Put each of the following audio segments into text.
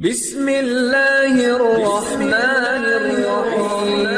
بسم اللہ الرحمن الرحیم۔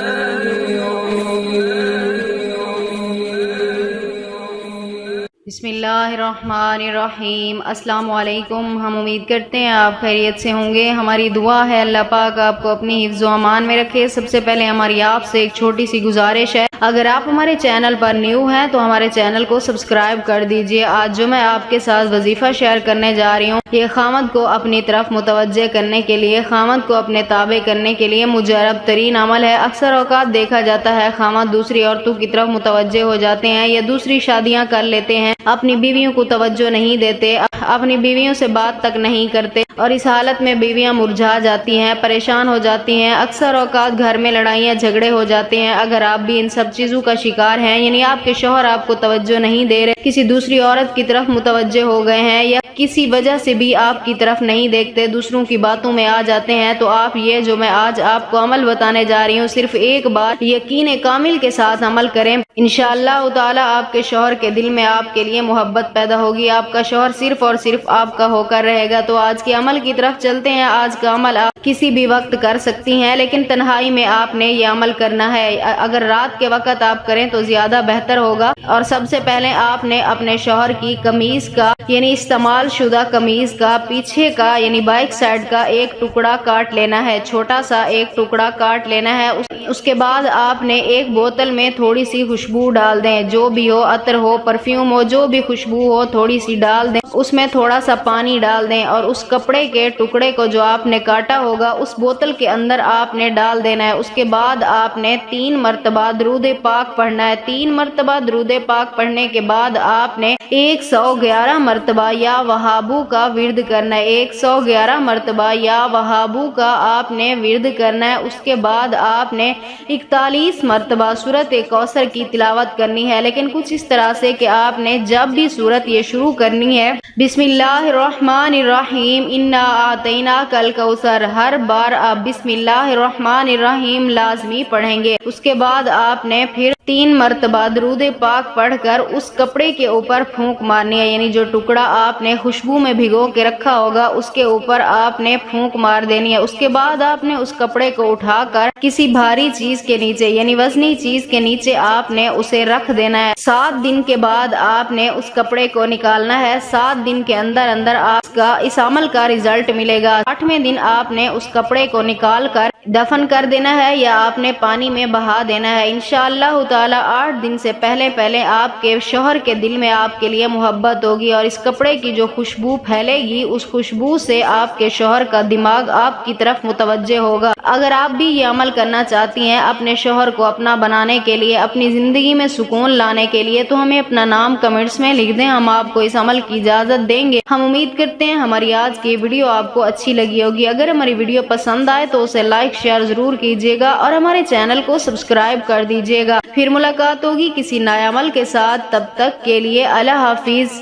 بسم اللہ الرحمن الرحیم۔ السلام علیکم۔ ہم امید کرتے ہیں آپ خیریت سے ہوں گے۔ ہماری دعا ہے اللہ پاک آپ کو اپنی حفظ و امان میں رکھے۔ سب سے پہلے ہماری آپ سے ایک چھوٹی سی گزارش ہے، اگر آپ ہمارے چینل پر نیو ہیں تو ہمارے چینل کو سبسکرائب کر دیجئے۔ آج جو میں آپ کے ساتھ وظیفہ شیئر کرنے جا رہی ہوں، یہ خامد کو اپنی طرف متوجہ کرنے کے لیے، خامد کو اپنے تابع کرنے کے لیے مجرب ترین عمل ہے۔ اکثر اوقات دیکھا جاتا ہے خامد دوسری عورتوں کی طرف متوجہ ہو جاتے ہیں یا دوسری شادیاں کر لیتے ہیں، اپنی بیویوں کو توجہ نہیں دیتے، اپنی بیویوں سے بات تک نہیں کرتے، اور اس حالت میں بیویاں مرجھا جاتی ہیں، پریشان ہو جاتی ہیں۔ اکثر اوقات گھر میں لڑائیاں جھگڑے ہو جاتے ہیں۔ اگر آپ بھی ان سب چیزوں کا شکار ہیں، یعنی آپ کے شوہر آپ کو توجہ نہیں دے رہے، کسی دوسری عورت کی طرف متوجہ ہو گئے ہیں، یا کسی وجہ سے بھی آپ کی طرف نہیں دیکھتے، دوسروں کی باتوں میں آ جاتے ہیں، تو آپ یہ جو میں آج آپ کو عمل بتانے جا رہی ہوں، صرف ایک بار یقین کامل کے ساتھ عمل کریں۔ انشاءاللہ تعالی آپ کے شوہر کے دل میں آپ کے لیے محبت پیدا ہوگی، آپ کا شوہر صرف اور صرف آپ کا ہو کر رہے گا۔ تو آج کے عمل کی طرف چلتے ہیں۔ آج کا عمل آپ کسی بھی وقت کر سکتی ہیں، لیکن تنہائی میں آپ نے یہ عمل کرنا ہے۔ اگر رات کے وقت آپ کریں تو زیادہ بہتر ہوگا۔ اور سب سے پہلے آپ نے اپنے شوہر کی قمیض کا، یعنی استعمال شدہ قمیض کا پیچھے کا، یعنی بیک سائڈ کا ایک ٹکڑا کاٹ لینا ہے، چھوٹا سا ایک ٹکڑا کاٹ لینا ہے۔ اس کے بعد آپ نے ایک بوتل میں تھوڑی سی خوشبو ڈال دیں، جو بھی ہو، عطر ہو، پرفیوم ہو، جو بھی خوشبو ہو تھوڑی سی ڈال دیں۔ اس میں تھوڑا سا پانی ڈال دیں، اور اس کپڑے کے ٹکڑے کو جو آپ نے کاٹا ہوگا اس بوتل کے اندر آپ نے ڈال دینا ہے۔ اس کے بعد آپ نے 3 مرتبہ درود پاک پڑھنا ہے۔ 3 مرتبہ درود پاک پڑھنے کے بعد آپ نے 111 مرتبہ یا وہابو کا ورد کرنا ہے۔ 111 مرتبہ یا وہابو کا آپ نے ورد کرنا ہے۔ اس کے بعد آپ نے 41 مرتبہ سورۃ کوثر کی تلاوت کرنی ہے، لیکن کچھ اس طرح سے کہ آپ نے جب بھی سورت یہ شروع کرنی ہے، بسم اللہ الرحمن الرحیم انا اعطیناک الکوثر، ہر بار آپ بسم اللہ الرحمن الرحیم لازمی پڑھیں گے۔ اس کے بعد آپ نے پھر 3 مرتبہ درود پاک پڑھ کر اس کپڑے کے اوپر پھونک مارنی ہے، یعنی جو ٹکڑا آپ نے خوشبو میں بھگو کے رکھا ہوگا اس کے اوپر آپ نے پھونک مار دینی ہے۔ اس کے بعد آپ نے اس کپڑے کو اٹھا کر کسی بھاری چیز کے نیچے، یعنی وزنی چیز کے نیچے آپ نے اسے رکھ دینا ہے۔ 7 دن کے بعد آپ نے اس کپڑے کو نکالنا ہے۔ 7 دن کے اندر اندر آپ کا اس عمل کا رزلٹ ملے گا۔ 8ویں دن آپ نے اس کپڑے کو نکال کر دفن کر دینا ہے، یا آپ نے پانی میں بہا دینا ہے۔ انشاءاللہ تعالی 8 دن سے پہلے آپ کے شوہر کے دل میں آپ کے لیے محبت ہوگی، اور اس کپڑے کی جو خوشبو پھیلے گی اس خوشبو سے آپ کے شوہر کا دماغ آپ کی طرف متوجہ ہوگا۔ اگر آپ بھی یہ عمل کرنا چاہتی ہیں اپنے شوہر کو اپنا بنانے کے لیے، اپنی زندگی میں سکون لانے کے لیے، تو ہمیں اپنا نام کمنٹس میں لکھ دیں، ہم آپ کو اس عمل کی اجازت دیں گے۔ ہم امید کرتے ہیں ہماری آج کی ویڈیو آپ کو اچھی لگی ہوگی۔ اگر ہماری ویڈیو پسند آئے تو اسے لائک شیئر ضرور کیجیے گا، اور ہمارے چینل کو سبسکرائب کر دیجیے گا۔ پھر ملاقات ہوگی کسی نئے عمل کے ساتھ، تب تک کے لیے اللہ حافظ۔